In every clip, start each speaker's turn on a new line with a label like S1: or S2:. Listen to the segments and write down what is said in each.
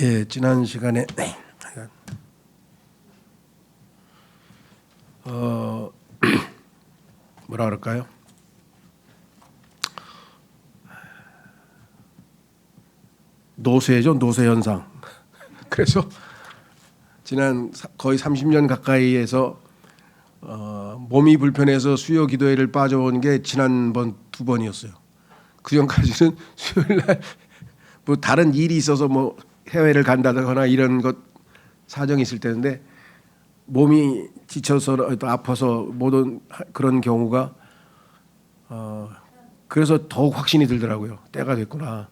S1: 예, 지난 시간에 뭐라 그럴까요? 노쇠죠, 노쇠 현상. 그래서 지난 거의 30년 가까이에서 몸이 불편해서 수요 기도회를 빠져온 게 지난번 2번이었어요. 그 전까지는 수요일 날 뭐 다른 일이 있어서 뭐 해외를 간다거나 이런 것 사정이 있을 때인데 몸이 지쳐서 또 아파서 모든 그런 경우가 그래서 더욱 확신이 들더라고요. 때가 됐구나.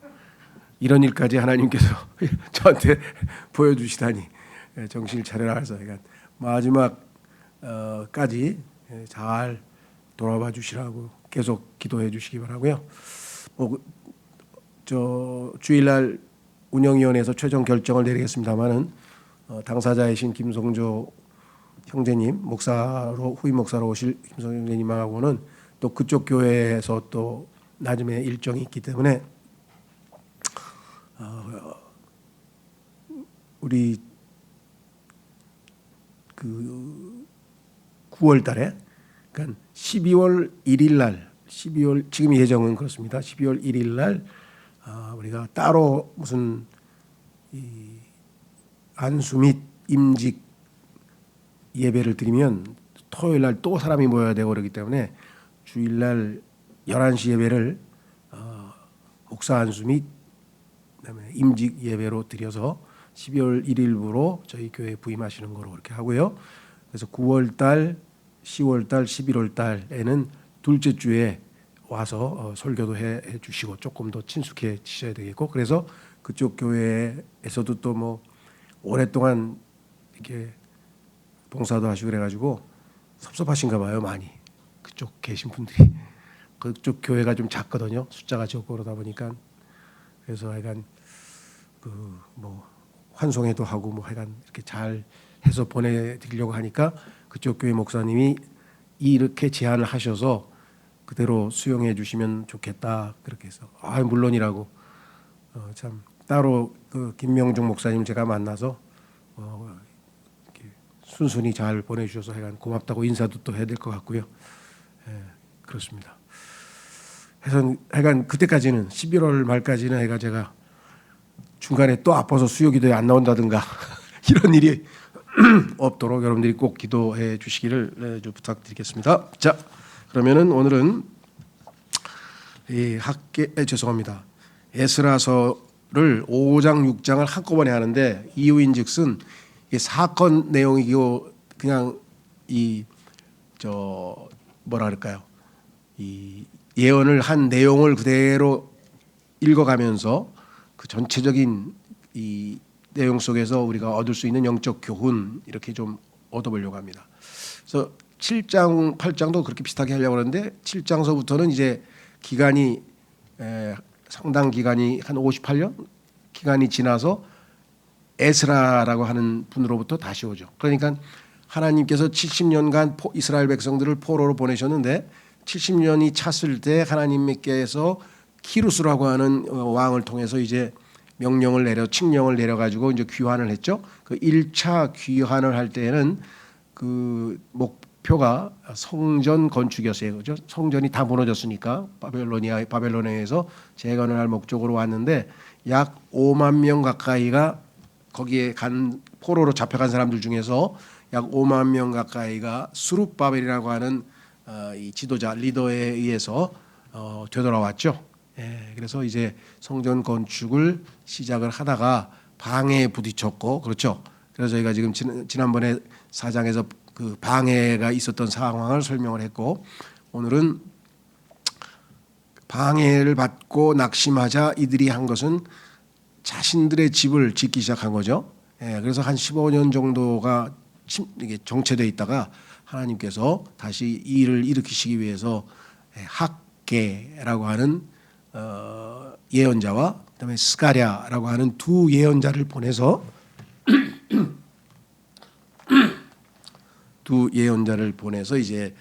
S1: 이런 일까지 하나님께서 저한테 보여주시다니 정신을 차려라 해서 그러니까 마지막까지 잘 돌아봐 주시라고 계속 기도해 주시기 바라고요. 저 주일날 운영위원회에서 최종 결정을 내리겠습니다만은 당사자이신 김성조 형제님 목사로 후임 목사로 오실 김성조 형제님하고는 또 그쪽 교회에서 또 나중에 일정이 있기 때문에 우리 그 9월달에 그러니까 12월 1일날 12월 지금 예정은 그렇습니다. 12월 1일날 우리가 따로 무슨 이 안수 및 임직 예배를 드리면 토요일 날 또 사람이 모여야 되고 그러기 때문에 주일날 11시 예배를 목사 안수 및 그다음에 임직 예배로 드려서 12월 1일부로 저희 교회에 부임하시는 거로 그렇게 하고요. 그래서 9월 달, 10월 달, 11월 달에는 둘째 주에 와서 설교도 해 주시고 조금 더 친숙해지셔야 되겠고 그래서 그쪽 교회에서도 또 뭐 오랫동안 이렇게 봉사도 하시고 그래가지고 섭섭하신가 봐요. 많이 그쪽 계신 분들이 그쪽 교회가 좀 작거든요. 숫자가 적고 그러다 보니까 그래서 하여간 그 뭐 환송회도 하고 뭐 하여간 이렇게 잘 해서 보내드리려고 하니까 그쪽 교회 목사님이 이렇게 제안을 하셔서 그대로 수용해 주시면 좋겠다 그렇게 해서 물론이라고 참 따로 그 김명중 목사님 제가 만나서 이렇게 순순히 잘 보내주셔서 하여간 고맙다고 인사도 또 해야 될 것 같고요. 예, 그렇습니다. 해서 하여간 그때까지는 11월 말까지는 해가 제가 중간에 또 아파서 수요 기도에 안 나온다든가 이런 일이 없도록 여러분들이 꼭 기도해 주시기를 좀 부탁드리겠습니다. 자, 그러면은 오늘은 죄송합니다. 에스라서를 5장 6장을 한꺼번에 하는데 이유인즉슨 사건 내용이고 그냥 뭐라 그럴까요? 이 예언을 한 내용을 그대로 읽어가면서 그 전체적인 이 내용 속에서 우리가 얻을 수 있는 영적 교훈 이렇게 좀 얻어보려고 합니다. 그래서 7장, 8장도 그렇게 비슷하게 하려고 하는데 7장서부터는 이제 기간이 상당 기간이 한 58년 기간이 지나서 에스라라고 하는 분으로부터 다시 오죠. 그러니까 하나님께서 70년간 이스라엘 백성들을 포로로 보내셨는데 70년이 찼을 때 하나님께서 키루스라고 하는 왕을 통해서 이제 칙령을 내려가지고 이제 귀환을 했죠. 그 1차 귀환을 할 때에는 그 목표가 성전 건축이었어요. 그죠? 성전이 다 무너졌으니까 바벨로니아에서 재건을 할 목적으로 왔는데 약 5만 명 가까이가 거기에 포로로 잡혀간 사람들 중에서 약 5만 명 가까이가 수룹바벨이라고 하는 이 지도자 리더에 의해서 되돌아왔죠. 예, 그래서 이제 성전 건축을 시작을 하다가 방해에 부딪혔고 그렇죠. 그래서 저희가 지금 지난번에 4장에서 그 방해가 있었던 상황을 설명을 했고 오늘은 방해를 받고 낙심하자 이들이 한 것은 자신들의 집을 짓기 시작한 거죠. 예, 그래서 한 15년 정도가 이게 정체되어 있다가 하나님께서 다시 이 일을 일으키시기 위해서 학계라고 하는 예언자와 그다음에 스가랴라고 하는 두 예언자를 보내서 이제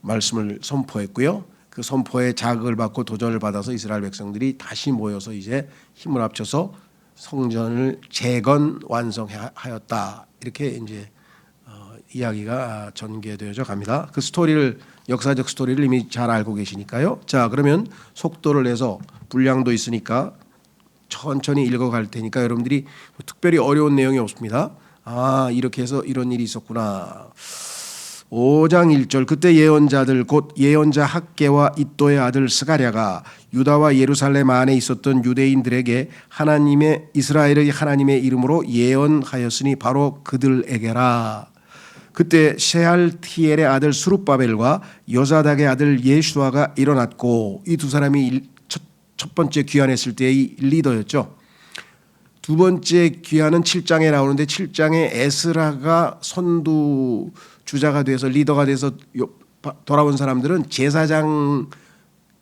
S1: 말씀을 선포했고요. 그 선포에 자극을 받고 도전을 받아서 이스라엘 백성들이 다시 모여서 이제 힘을 합쳐서 성전을 재건 완성하였다. 이렇게 이제 이야기가 전개되어져 갑니다. 그 스토리를 역사적 스토리를 이미 잘 알고 계시니까요. 자, 그러면 속도를 내서 분량도 있으니까 천천히 읽어갈 테니까 여러분들이 특별히 어려운 내용이 없습니다. 아, 이렇게 해서 이런 일이 있었구나. 5장 1절 그때 예언자들 곧 예언자 학개와 이도의 아들 스가랴가 유다와 예루살렘 안에 있었던 유대인들에게 하나님의 이스라엘의 하나님의 이름으로 예언하였으니 바로 그들에게라. 그때 셰알티엘의 아들 스룹바벨과 요사닥의 아들 예슈아가 일어났고 이 두 사람이 첫 번째 귀환했을 때의 리더였죠. 두 번째 귀환은 7장에 나오는데 7장에 에스라가 선두 주자가 돼서 리더가 돼서 돌아온 사람들은 제사장,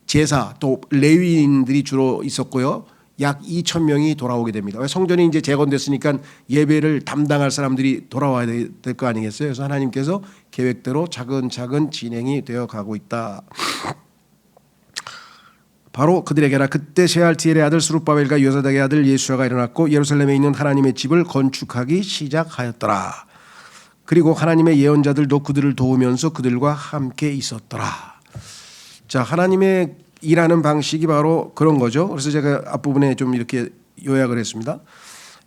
S1: 제사 또 레위인들이 주로 있었고요. 약 2,000명이 돌아오게 됩니다. 성전이 이제 재건됐으니까 예배를 담당할 사람들이 돌아와야 될 거 아니겠어요? 그래서 하나님께서 계획대로 차근차근 진행이 되어 가고 있다. 바로 그들에게라. 그때 셰알티엘의 아들 스룹바벨과 요사닥의 아들 예수아가 일어났고 예루살렘에 있는 하나님의 집을 건축하기 시작하였더라. 그리고 하나님의 예언자들도 그들을 도우면서 그들과 함께 있었더라. 자, 하나님의 일하는 방식이 바로 그런 거죠. 그래서 제가 앞부분에 좀 이렇게 요약을 했습니다.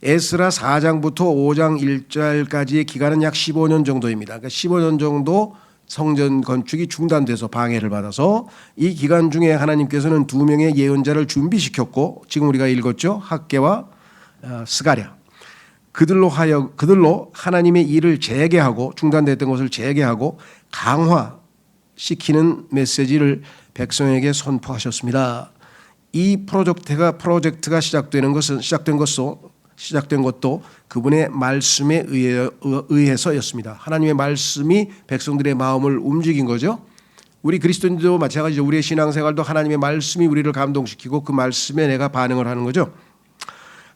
S1: 에스라 4장부터 5장 1절까지의 기간은 약 15년 정도입니다. 그러니까 15년 정도 성전 건축이 중단돼서 방해를 받아서 이 기간 중에 하나님께서는 두 명의 예언자를 준비시켰고 지금 우리가 읽었죠. 학개와 스가랴. 그들로 하나님의 일을 재개하고 중단됐던 것을 재개하고 강화시키는 메시지를 백성에게 선포하셨습니다. 이 프로젝트가 시작된 것도 그분의 말씀에 의해서였습니다. 하나님의 말씀이 백성들의 마음을 움직인 거죠. 우리 그리스도인도 마찬가지죠. 우리의 신앙생활도 하나님의 말씀이 우리를 감동시키고 그 말씀에 내가 반응을 하는 거죠.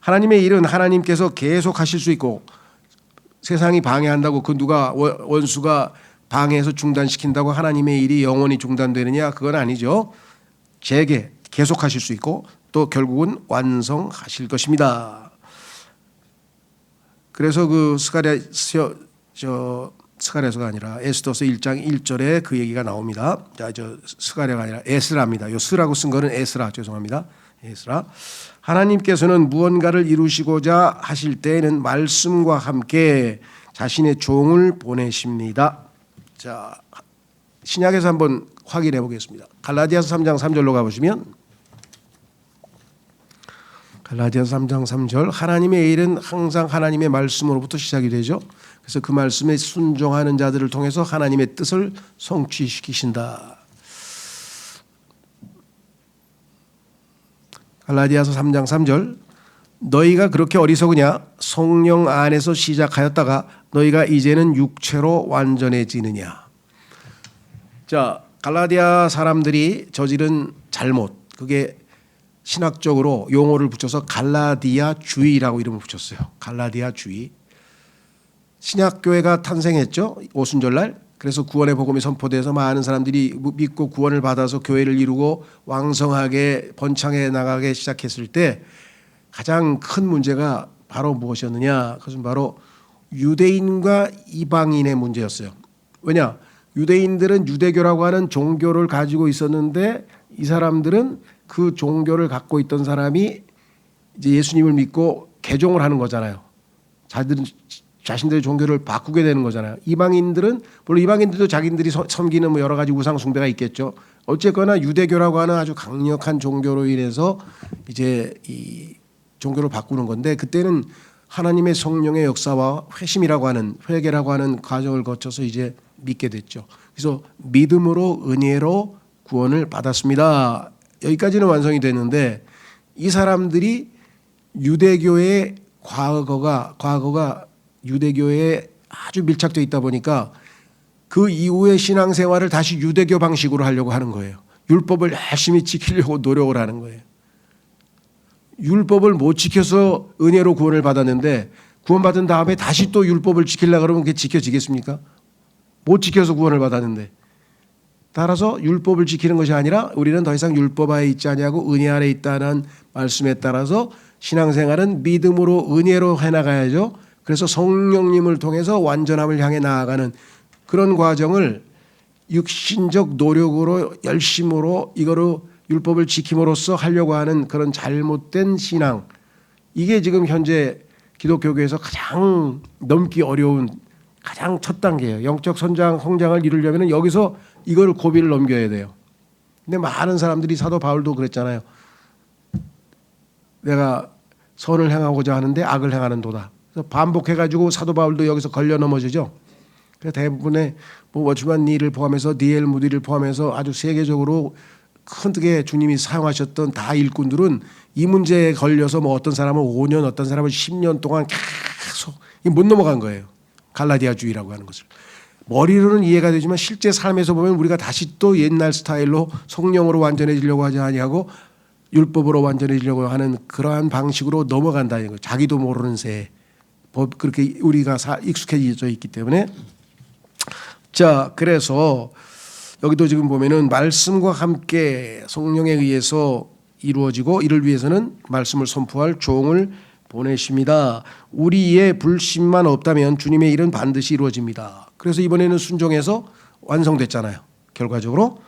S1: 하나님의 일은 하나님께서 계속 하실 수 있고 세상이 방해한다고 그 누가 원수가 방해해서 중단시킨다고 하나님의 일이 영원히 중단되느냐? 그건 아니죠. 계속 하실 수 있고 또 결국은 완성하실 것입니다. 그래서 그 스가랴서가 아니라 에스더서 1장 1절에 그 얘기가 나옵니다. 스가랴가 아니라 에스라입니다. 요 스라고 쓴 거는 에스라, 죄송합니다. 에스라. 하나님께서는 무언가를 이루시고자 하실 때에는 말씀과 함께 자신의 종을 보내십니다. 자, 신약에서 한번 확인해 보겠습니다. 갈라디아서 3장 3절로 가보시면 갈라디아서 3장 3절 하나님의 일은 항상 하나님의 말씀으로부터 시작이 되죠. 그래서 그 말씀에 순종하는 자들을 통해서 하나님의 뜻을 성취시키신다. 갈라디아서 3장 3절 너희가 그렇게 어리석으냐 성령 안에서 시작하였다가 너희가 이제는 육체로 완전해지느냐. 자, 갈라디아 사람들이 저지른 잘못, 그게 신학적으로 용어를 붙여서 갈라디아주의라고 이름을 붙였어요. 갈라디아주의. 신약교회가 탄생했죠. 오순절날. 그래서 구원의 복음이 선포돼서 많은 사람들이 믿고 구원을 받아서 교회를 이루고 왕성하게 번창해 나가게 시작했을 때 가장 큰 문제가 바로 무엇이었느냐? 그것은 바로 유대인과 이방인의 문제였어요. 왜냐? 유대인들은 유대교라고 하는 종교를 가지고 있었는데 이 사람들은 그 종교를 갖고 있던 사람이 이제 예수님을 믿고 개종을 하는 거잖아요. 자신들의 종교를 바꾸게 되는 거잖아요. 이방인들은 물론 이방인들도 자기들이 섬기는 여러 가지 우상 숭배가 있겠죠. 어쨌거나 유대교라고 하는 아주 강력한 종교로 인해서 이제 이 종교를 바꾸는 건데 그때는 하나님의 성령의 역사와 회심이라고 하는 회개라고 하는 과정을 거쳐서 이제 믿게 됐죠. 그래서 믿음으로 은혜로 구원을 받았습니다. 여기까지는 완성이 됐는데 이 사람들이 유대교의 과거가 유대교에 아주 밀착되어 있다 보니까 그 이후의 신앙생활을 다시 유대교 방식으로 하려고 하는 거예요. 율법을 열심히 지키려고 노력을 하는 거예요. 율법을 못 지켜서 은혜로 구원을 받았는데 구원받은 다음에 다시 또 율법을 지키려고 그러면 그게 지켜지겠습니까? 못 지켜서 구원을 받았는데. 따라서 율법을 지키는 것이 아니라 우리는 더 이상 율법 아래 있지 아니하고 은혜 아래 있다는 말씀에 따라서 신앙생활은 믿음으로 은혜로 해나가야죠. 그래서 성령님을 통해서 완전함을 향해 나아가는 그런 과정을 육신적 노력으로 열심으로 이거로 율법을 지킴으로써 하려고 하는 그런 잘못된 신앙, 이게 지금 현재 기독교계에서 가장 넘기 어려운 가장 첫 단계예요. 영적 성장을 이루려면 여기서 이걸 고비를 넘겨야 돼요. 근데 많은 사람들이 사도 바울도 그랬잖아요. 내가 선을 행하고자 하는데 악을 행하는 도다. 그래서 반복해가지고 사도 바울도 여기서 걸려 넘어지죠. 그래서 대부분의 뭐 워치만 니를 포함해서 D.L. 무디를 포함해서 아주 세계적으로 크게 주님이 사용하셨던 다 일꾼들은 이 문제에 걸려서 뭐 어떤 사람은 5년, 어떤 사람은 10년 동안 계속 못 넘어간 거예요. 갈라디아주의라고 하는 것을. 머리로는 이해가 되지만 실제 삶에서 보면 우리가 다시 또 옛날 스타일로 성령으로 완전해지려고 하지 아니하고 율법으로 완전해지려고 하는 그러한 방식으로 넘어간다는 거예요. 자기도 모르는 새. 그렇게 우리가 익숙해져 있기 때문에. 자, 그래서 여기도 지금 보면은 말씀과 함께 성령에 의해서 이루어지고 이를 위해서는 말씀을 선포할 종을 보내십니다. 우리의 불신만 없다면 주님의 일은 반드시 이루어집니다. 그래서 이번에는 순종해서 완성됐잖아요. 결과적으로.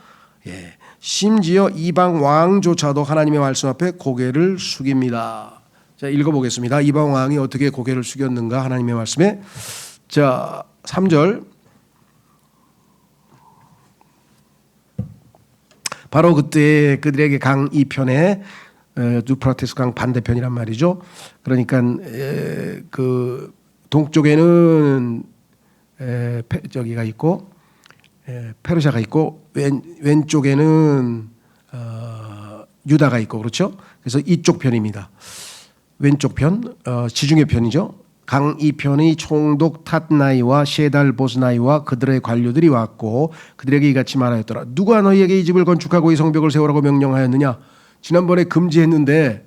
S1: 예. 심지어 이방 왕조차도 하나님의 말씀 앞에 고개를 숙입니다. 자, 읽어보겠습니다. 이방 왕이 어떻게 고개를 숙였는가 하나님의 말씀에. 자, 3절. 바로 그때 그들에게 강 이편에 유프라테스 강 반대편이란 말이죠. 그러니까 그 동쪽에는 저기가 있고 페르시아가 있고 왼쪽에는 유다가 있고 그렇죠. 그래서 이쪽 편입니다. 왼쪽 편 지중해 편이죠. 강 이편의 총독 탓나이와 셰달 보스나이와 그들의 관료들이 왔고 그들에게 이같이 말하였더라. 누가 너희에게 이 집을 건축하고 이 성벽을 세우라고 명령하였느냐. 지난번에 금지했는데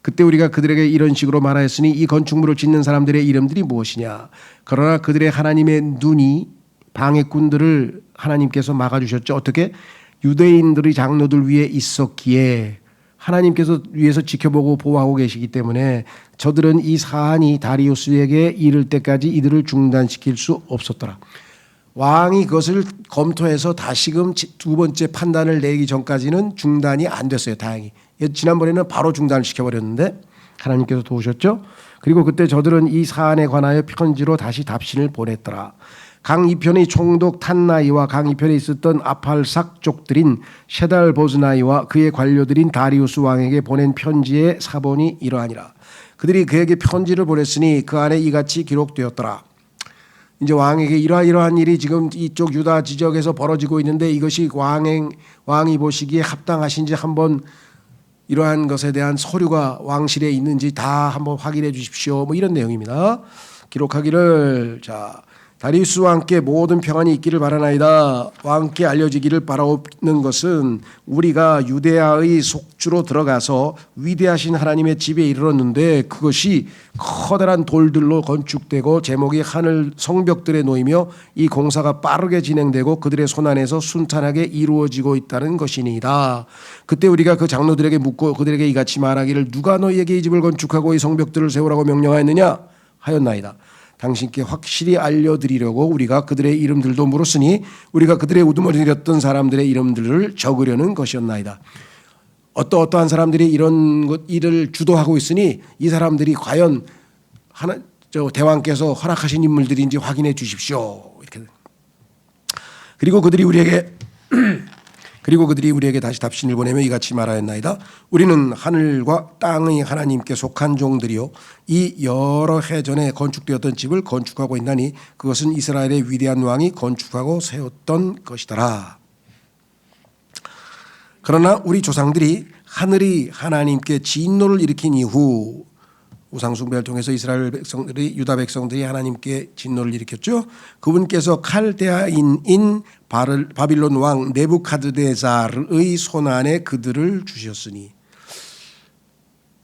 S1: 그때 우리가 그들에게 이런 식으로 말하였으니 이 건축물을 짓는 사람들의 이름들이 무엇이냐. 그러나 그들의 하나님의 눈이 방해꾼들을 하나님께서 막아주셨죠. 어떻게? 유대인들의 장로들 위에 있었기에 하나님께서 위에서 지켜보고 보호하고 계시기 때문에 저들은 이 사안이 다리우스에게 이를 때까지 이들을 중단시킬 수 없었더라. 왕이 그것을 검토해서 다시금 두 번째 판단을 내기 전까지는 중단이 안 됐어요. 다행히. 지난번에는 바로 중단을 시켜버렸는데 하나님께서 도우셨죠. 그리고 그때 저들은 이 사안에 관하여 편지로 다시 답신을 보냈더라. 강 이편의 총독 탄나이와 강 이편에 있었던 아팔삭 족들인 셰달 보즈나이와 그의 관료들인 다리우스 왕에게 보낸 편지의 사본이 이러하니라. 그들이 그에게 편지를 보냈으니 그 안에 이같이 기록되었더라. 이제 왕에게 이러한 일이 지금 이쪽 유다 지역에서 벌어지고 있는데 이것이 왕이 보시기에 합당하신지 한번 이러한 것에 대한 서류가 왕실에 있는지 다 한번 확인해 주십시오. 뭐 이런 내용입니다. 기록하기를 자 다리우스 왕께 모든 평안이 있기를 바라나이다. 왕께 알려지기를 바라옵는 것은 우리가 유대아의 속주로 들어가서 위대하신 하나님의 집에 이르렀는데 그것이 커다란 돌들로 건축되고 제목이 하늘 성벽들에 놓이며 이 공사가 빠르게 진행되고 그들의 손안에서 순탄하게 이루어지고 있다는 것이니이다. 그때 우리가 그 장로들에게 묻고 그들에게 이같이 말하기를 누가 너희에게 이 집을 건축하고 이 성벽들을 세우라고 명령하였느냐 하였나이다. 당신께 확실히 알려드리려고 우리가 그들의 이름들도 물었으니 우리가 그들의 우두머리 내렸던 사람들의 이름들을 적으려는 것이었나이다. 어떠한 사람들이 이런 일을 주도하고 있으니 이 사람들이 과연 대왕께서 허락하신 인물들인지 확인해 주십시오. 이렇게. 그리고 그들이 우리에게 다시 답신을 보내며 이같이 말하였나이다. 우리는 하늘과 땅의 하나님께 속한 종들이요 이 여러 해 전에 건축되었던 집을 건축하고 있나니 그것은 이스라엘의 위대한 왕이 건축하고 세웠던 것이더라. 그러나 우리 조상들이 하늘이 하나님께 진노를 일으킨 이후 우상숭배를 통해서 이스라엘 백성들이 유다 백성들이 하나님께 진노를 일으켰죠. 그분께서 칼데아인인 바빌론 왕 네부카드네살의 손안에 그들을 주셨으니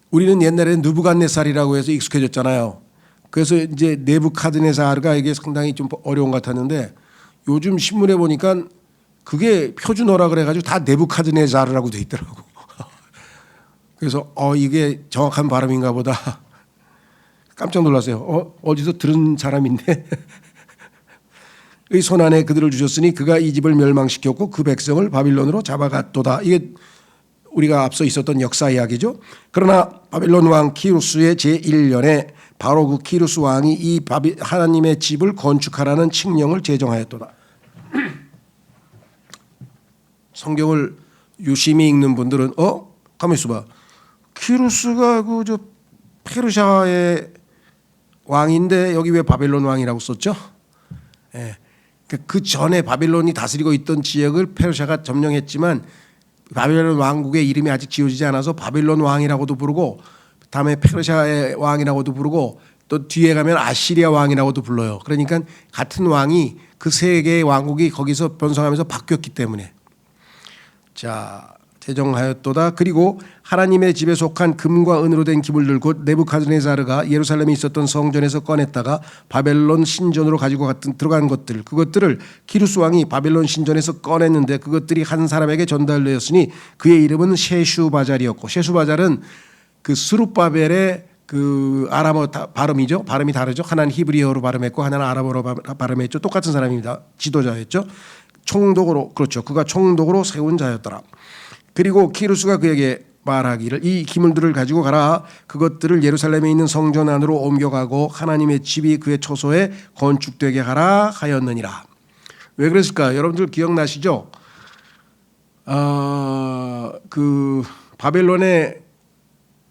S1: 우리는 옛날에 느부갓네살이라고 해서 익숙해졌잖아요. 그래서 이제 네부카드네살가 이게 상당히 좀 어려운 것 같았는데 요즘 신문에 보니까 그게 표준어라 그래가지고 다 네부카드네살이라고 돼 있더라고. 그래서 이게 정확한 발음인가 보다 깜짝 놀랐어요. 어디서 들은 사람인데 의 손안에 그들을 주셨으니 그가 이 집을 멸망시켰고 그 백성을 바빌론으로 잡아갔도다. 이게 우리가 앞서 있었던 역사 이야기죠. 그러나 바빌론 왕 키루스의 제1년에 바로 그 키루스 왕이 이 하나님의 집을 건축하라는 칙령을 제정하였도다. 성경을 유심히 읽는 분들은 가만히 있어봐. 키루스가 저 페르시아의 왕인데 여기 왜 바빌론 왕이라고 썼죠? 예. 그 전에 바빌론이 다스리고 있던 지역을 페르시아가 점령했지만 바빌론 왕국의 이름이 아직 지어지지 않아서 바빌론 왕이라고도 부르고 다음에 페르시아의 왕이라고도 부르고 또 뒤에 가면 아시리아 왕이라고도 불러요. 그러니까 같은 왕이 그 세 개의 왕국이 거기서 변성하면서 바뀌었기 때문에 자 제정하였도다. 그리고 하나님의 집에 속한 금과 은으로 된 기물들 곧 네부카드네자르가 예루살렘에 있었던 성전에서 꺼냈다가 바벨론 신전으로 가지고 들어간 것들 그것들을 키루스 왕이 바벨론 신전에서 꺼냈는데 그것들이 한 사람에게 전달되었으니 그의 이름은 셰슈바잘이었고 셰슈바잘은 그 스룹바벨의 그 아람어 발음이죠. 발음이 다르죠. 하나는 히브리어로 발음했고 하나는 아람어로 발음했죠. 똑같은 사람입니다. 지도자였죠. 총독으로 그렇죠. 그가 총독으로 세운 자였더라. 그리고 키루스가 그에게 말하기를 이 기물들을 가지고 가라. 그것들을 예루살렘에 있는 성전 안으로 옮겨가고 하나님의 집이 그의 처소에 건축되게 하라 하였느니라. 왜 그랬을까? 여러분들 기억나시죠? 그 바벨론의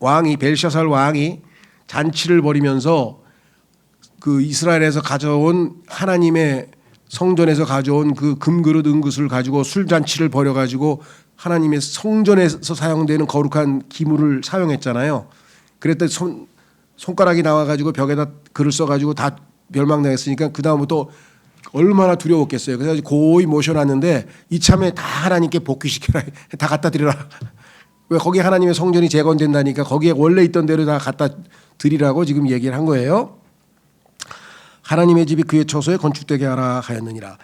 S1: 왕이 벨샤살 왕이 잔치를 벌이면서 그 이스라엘에서 가져온 하나님의 성전에서 가져온 그 금그릇 은그릇을 가지고 술잔치를 벌여가지고 하나님의 성전에서 사용되는 거룩한 기물을 사용했잖아요. 그랬더니 손가락이 나와가지고 벽에다 글을 써가지고 다 멸망당했으니까 그 다음부터 얼마나 두려웠겠어요. 그래서 고이 모셔놨는데 이참에 다 하나님께 복귀시켜라. 다 갖다 드리라. 왜 거기 하나님의 성전이 재건된다니까 거기에 원래 있던 대로 다 갖다 드리라고 지금 얘기를 한 거예요. 하나님의 집이 그의 처소에 건축되게 하라 하였느니라.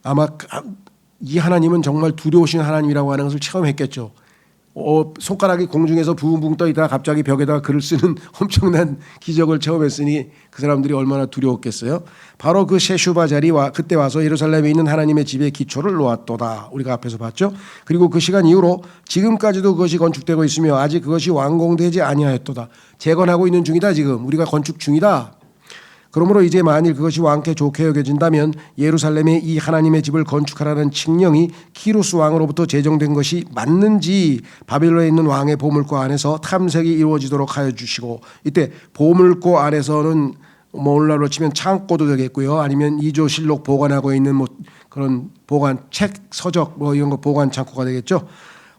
S1: 아마 이 하나님은 정말 두려우신 하나님이라고 하는 것을 체험했겠죠. 손가락이 공중에서 붕붕 떠 있다가 갑자기 벽에다가 글을 쓰는 엄청난 기적을 체험했으니 그 사람들이 얼마나 두려웠겠어요. 바로 그 셰슈바잘이 그때 와서 예루살렘에 있는 하나님의 집의 기초를 놓았도다. 우리가 앞에서 봤죠. 그리고 그 시간 이후로 지금까지도 그것이 건축되고 있으며 아직 그것이 완공되지 아니하였도다. 재건하고 있는 중이다. 지금 우리가 건축 중이다. 그러므로 이제 만일 그것이 왕께 좋게 여겨진다면 예루살렘에 이 하나님의 집을 건축하라는 칙령이 키루스 왕으로부터 제정된 것이 맞는지 바빌론에 있는 왕의 보물고 안에서 탐색이 이루어지도록 하여 주시고, 이때 보물고 안에서는 오늘날로 치면 창고도 되겠고요, 아니면 이조실록 보관하고 있는 그런 보관 책 서적 이런 거 보관 창고가 되겠죠.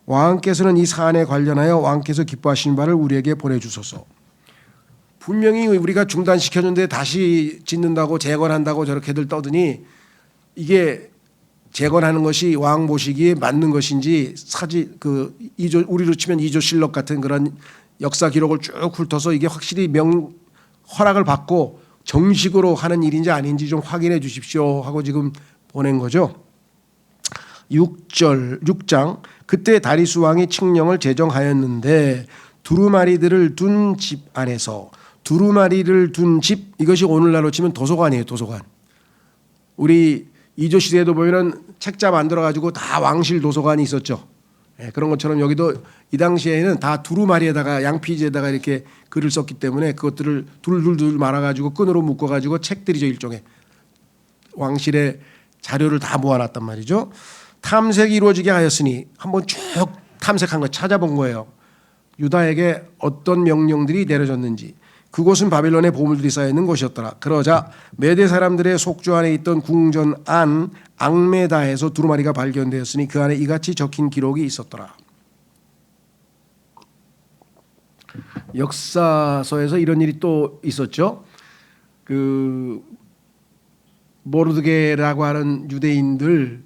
S1: 왕께서는 이 사안에 관련하여 왕께서 기뻐하신 바를 우리에게 보내주소서. 분명히 우리가 중단시켰는데 다시 짓는다고 재건한다고 저렇게들 떠드니 이게 재건하는 것이 왕 보시기에 맞는 것인지 우리로 치면 이조실록 같은 그런 역사 기록을 쭉 훑어서 이게 확실히 허락을 받고 정식으로 하는 일인지 아닌지 좀 확인해 주십시오 하고 지금 보낸 거죠. 6장 그때 다리수 왕이 칙령을 제정하였는데 두루마리들을 둔 집 안에서, 두루마리를 둔 집, 이것이 오늘날로 치면 도서관이에요. 도서관. 우리 이조 시대에도 보면은 책자 만들어 가지고 다 왕실 도서관이 있었죠. 그런 것처럼 여기도 이 당시에는 다 두루마리에다가 양피지에다가 이렇게 글을 썼기 때문에 그것들을 둘둘둘 말아 가지고 끈으로 묶어 가지고 책들이죠. 일종의 왕실의 자료를 다 모아놨단 말이죠. 탐색이 이루어지게 하였으니 한번 쭉 탐색한 거 찾아본 거예요. 유다에게 어떤 명령들이 내려졌는지. 그곳은 바빌론의 보물들이 쌓여있는 곳이었더라. 그러자 메대 사람들의 속주 안에 있던 궁전 안 앙메다에서 두루마리가 발견되었으니 그 안에 이같이 적힌 기록이 있었더라. 역사서에서 이런 일이 또 있었죠. 그 모르드게라고 하는 유대인이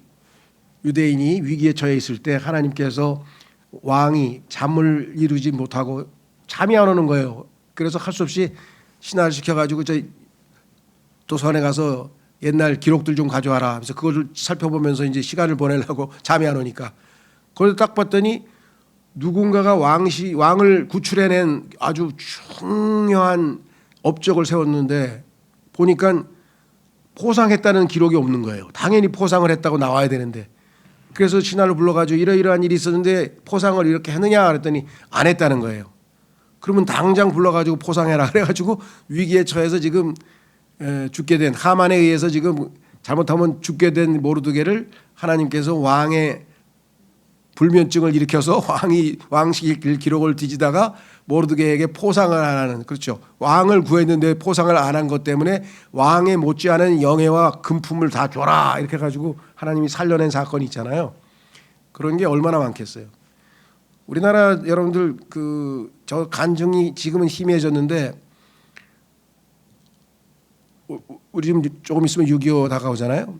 S1: 위기에 처해 있을 때 하나님께서 왕이 잠을 이루지 못하고 잠이 안 오는 거예요. 그래서 할 수 없이 신하를 시켜가지고 저 도서관에 가서 옛날 기록들 좀 가져와라 하면서 그걸 살펴보면서 이제 시간을 보내려고 잠이 안 오니까, 그걸 딱 봤더니 누군가가 왕을 구출해낸 아주 중요한 업적을 세웠는데 보니까 포상했다는 기록이 없는 거예요. 당연히 포상을 했다고 나와야 되는데, 그래서 신하를 불러가지고 이러이러한 일이 있었는데 포상을 이렇게 했느냐 그랬더니 안 했다는 거예요. 그러면 당장 불러가지고 포상해라 그래가지고 위기에 처해서 지금 죽게 된, 하만에 의해서 지금 잘못하면 죽게 된 모르드게를 하나님께서 왕의 불면증을 일으켜서 왕실 기록을 뒤지다가 모르드게에게 포상을 안 하는, 그렇죠, 왕을 구했는데 포상을 안 한 것 때문에 왕에 못지않은 영예와 금품을 다 줘라 이렇게 해가지고 하나님이 살려낸 사건이 있잖아요. 그런 게 얼마나 많겠어요. 우리나라 여러분들 저 간증이 지금은 희미해졌는데, 우리 지금 조금 있으면 6.25 다가오잖아요.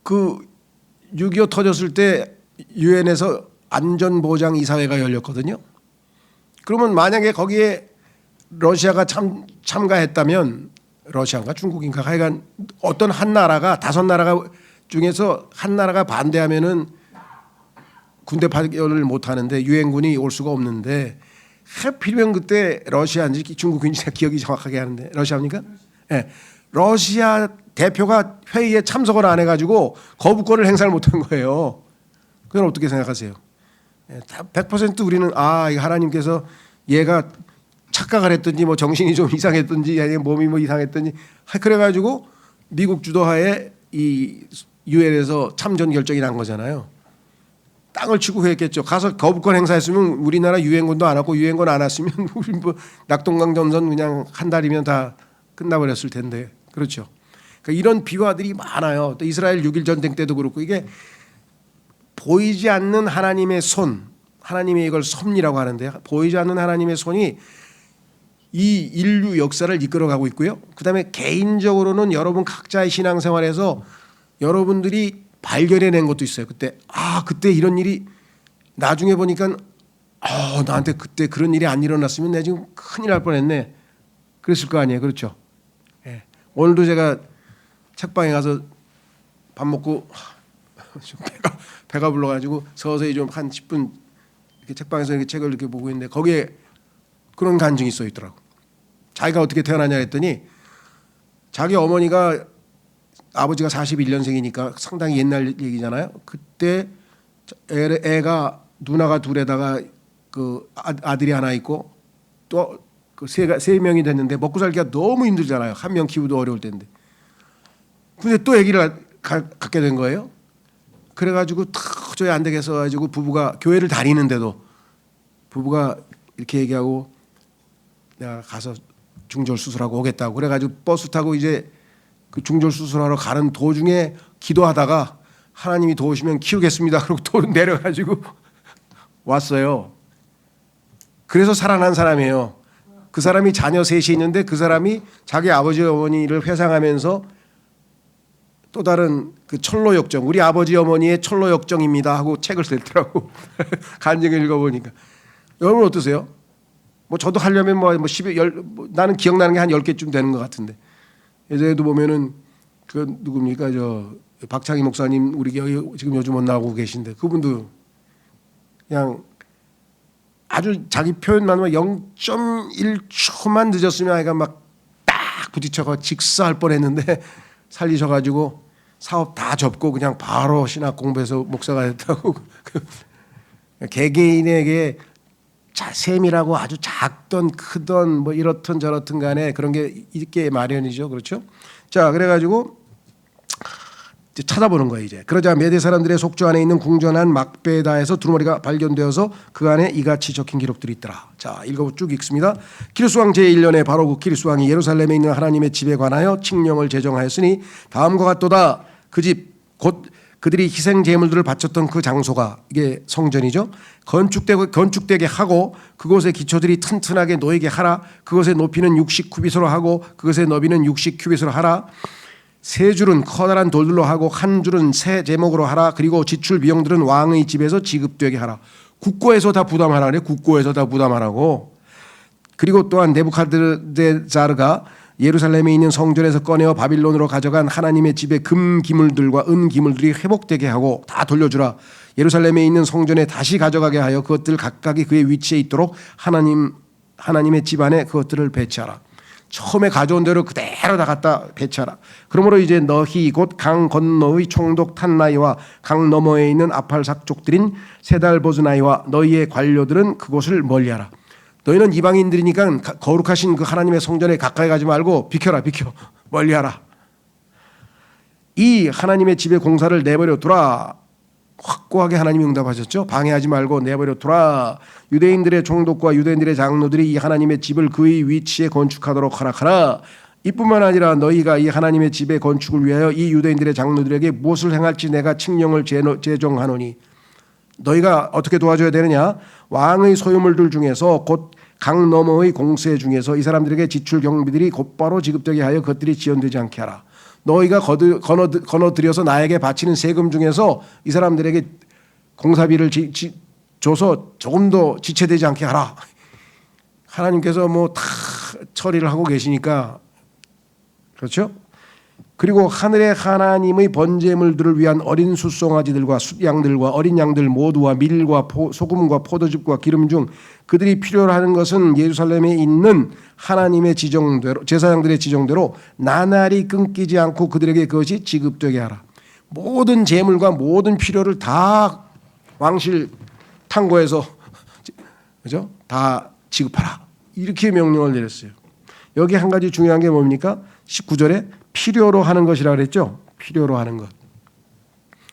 S1: 그 6.25 터졌을 때 유엔에서 안전보장이사회가 열렸거든요. 그러면 만약에 거기에 러시아가 참가했다면, 러시아인가 중국인가 하여간 어떤 한 나라가, 5나라가 중에서 한 나라가 반대하면은 군대 파견을 못 하는데, 유엔군이 올 수가 없는데, 하필이면 그때 러시아인지 중국인지 기억이 정확하게 하는데, 러시아입니까? 네. 러시아 대표가 회의에 참석을 안 해가지고 거부권을 행사를 못한 거예요. 그건 어떻게 생각하세요? 100% 우리는 이거 하나님께서 얘가 착각을 했든지 뭐 정신이 좀 이상했든지 아니면 몸이 뭐 이상했든지 그래가지고 미국 주도하에 이 유엔에서 참전 결정이 난 거잖아요. 땅을 치고 했겠죠. 가서 거부권 행사했으면 우리나라 유엔군도 안 왔고, 유엔군 안 왔으면 우리 뭐 낙동강 전선 그냥 한 달이면 다 끝나버렸을 텐데, 그렇죠. 그러니까 이런 비화들이 많아요. 또 이스라엘 6.1 전쟁 때도 그렇고, 이게 보이지 않는 하나님의 손, 하나님의 이걸 섭리라고 하는데, 보이지 않는 하나님의 손이 이 인류 역사를 이끌어가고 있고요. 그다음에 개인적으로는 여러분 각자의 신앙생활에서 여러분들이 발견해낸 것도 있어요. 그때 이런 일이 나중에 보니까 나한테 그때 그런 일이 안 일어났으면 내가 지금 큰일 날 뻔했네, 그랬을 거 아니에요. 그렇죠. 예. 오늘도 제가 책방에 가서 밥 먹고 배가 불러가지고 서서히 좀 한 10분 이렇게 책방에서 이렇게 책을 이렇게 보고 있는데, 거기에 그런 간증이 써 있더라고. 자기가 어떻게 태어나냐 했더니, 자기 어머니가, 아버지가 41년생이니까 상당히 옛날 얘기잖아요. 그때 애가 누나가 둘에다가 그 아들이 하나 있고 또 그 세 명이 됐는데 먹고 살기가 너무 힘들잖아요. 한 명 키우도 어려울 텐데. 근데 또 아기를 갖게 된 거예요. 그래가지고 도저히 안 되겠어 가지고 부부가 교회를 다니는데도 부부가 이렇게 얘기하고, 내가 가서 중절 수술하고 오겠다고 그래가지고 버스 타고 이제 그 중절 수술하러 가는 도중에 기도하다가 하나님이 도우시면 키우겠습니다. 그러고 또 내려가지고 왔어요. 그래서 살아난 사람이에요. 그 사람이 자녀 셋이 있는데 그 사람이 자기 아버지 어머니를 회상하면서 또 다른 그 철로 역정, 우리 아버지 어머니의 철로 역정입니다 하고 책을 냈더라고. 간증을 읽어보니까. 여러분 어떠세요? 뭐 저도 하려면 나는 기억나는 게 한 10개쯤 되는 것 같은데, 예전에도 보면은 그 누굽니까, 저 박창희 목사님, 우리 여기 지금 요즘 못 나오고 계신데, 그분도 그냥 아주 자기 표현만 0.1초만 늦었으면 아이가 막 딱 부딪혀가 직사할 뻔했는데 살리셔가지고 사업 다 접고 그냥 바로 신학 공부해서 목사가 됐다고. 개개인에게 세밀하고 아주 작던 크던 뭐 이렇든 저렇든 간에 그런 게 있게 마련이죠. 그렇죠? 자, 그래가지고 이제 찾아보는 거예요. 이제 그러자 메대 사람들의 속주 안에 있는 궁전한 막베다에서 두루마리가 발견되어서 그 안에 이같이 적힌 기록들이 있더라. 자, 읽어 쭉 읽습니다. 키루스 왕 제1년에 바로 그 키루스 왕이 예루살렘에 있는 하나님의 집에 관하여 칙령을 제정하였으니 다음과 같도다. 그 집 곧 그들이 희생 제물들을 바쳤던 그 장소가, 이게 성전이죠, 건축되게 하고 그곳의 기초들이 튼튼하게 놓이게 하라. 그곳의 높이는 60규빗으로 하고 그곳의 너비는 60규빗으로 하라. 세 줄은 커다란 돌들로 하고 한 줄은 새 제목으로 하라. 그리고 지출 비용들은 왕의 집에서 지급되게 하라. 국고에서 다 부담하라 그래. 국고에서 다 부담하라고. 그리고 또한 네부갓네자르가 예루살렘에 있는 성전에서 꺼내어 바빌론으로 가져간 하나님의 집의 금 기물들과 은 기물들이 회복되게 하고 다 돌려주라. 예루살렘에 있는 성전에 다시 가져가게 하여 그것들 각각이 그의 위치에 있도록 하나님의 집 안에 그것들을 배치하라. 처음에 가져온 대로 그대로 다 갖다 배치하라. 그러므로 이제 너희 곧 강 건너의 총독 탄나이와 강 너머에 있는 아팔삭족들인 세달보즈나이와 너희의 관료들은 그곳을 멀리하라. 너희는 이방인들이니까 거룩하신 그 하나님의 성전에 가까이 가지 말고 비켜 멀리하라. 이 하나님의 집의 공사를 내버려 두라. 확고하게 하나님이 응답하셨죠. 방해하지 말고 내버려 두라. 유대인들의 총독과 유대인들의 장로들이 이 하나님의 집을 그의 위치에 건축하도록 허락하라. 이뿐만 아니라 너희가 이 하나님의 집의 건축을 위하여 이 유대인들의 장로들에게 무엇을 행할지 내가 칙령을 제정하노니 너희가 어떻게 도와줘야 되느냐. 왕의 소유물들 중에서 곧 강 너머의 공세 중에서 이 사람들에게 지출 경비들이 곧바로 지급되게 하여 그것들이 지연되지 않게 하라. 너희가 거너들여서 나에게 바치는 세금 중에서 이 사람들에게 공사비를 줘서 조금 더 지체되지 않게 하라. 하나님께서 뭐 다 처리를 하고 계시니까 그렇죠? 그리고 하늘의 하나님의 번제물들을 위한 어린 숫송아지들과 숫양들과 어린 양들 모두와 밀과 소금과 포도즙과 기름 중 그들이 필요로 하는 것은 예루살렘에 있는 하나님의 지정대로 제사장들의 지정대로 나날이 끊기지 않고 그들에게 그것이 지급되게 하라. 모든 재물과 모든 필요를 다 왕실 탕고해서 그죠? 다 지급하라. 이렇게 명령을 내렸어요. 여기 한 가지 중요한 게 뭡니까? 19절에 필요로 하는 것이라 그랬죠. 필요로 하는 것.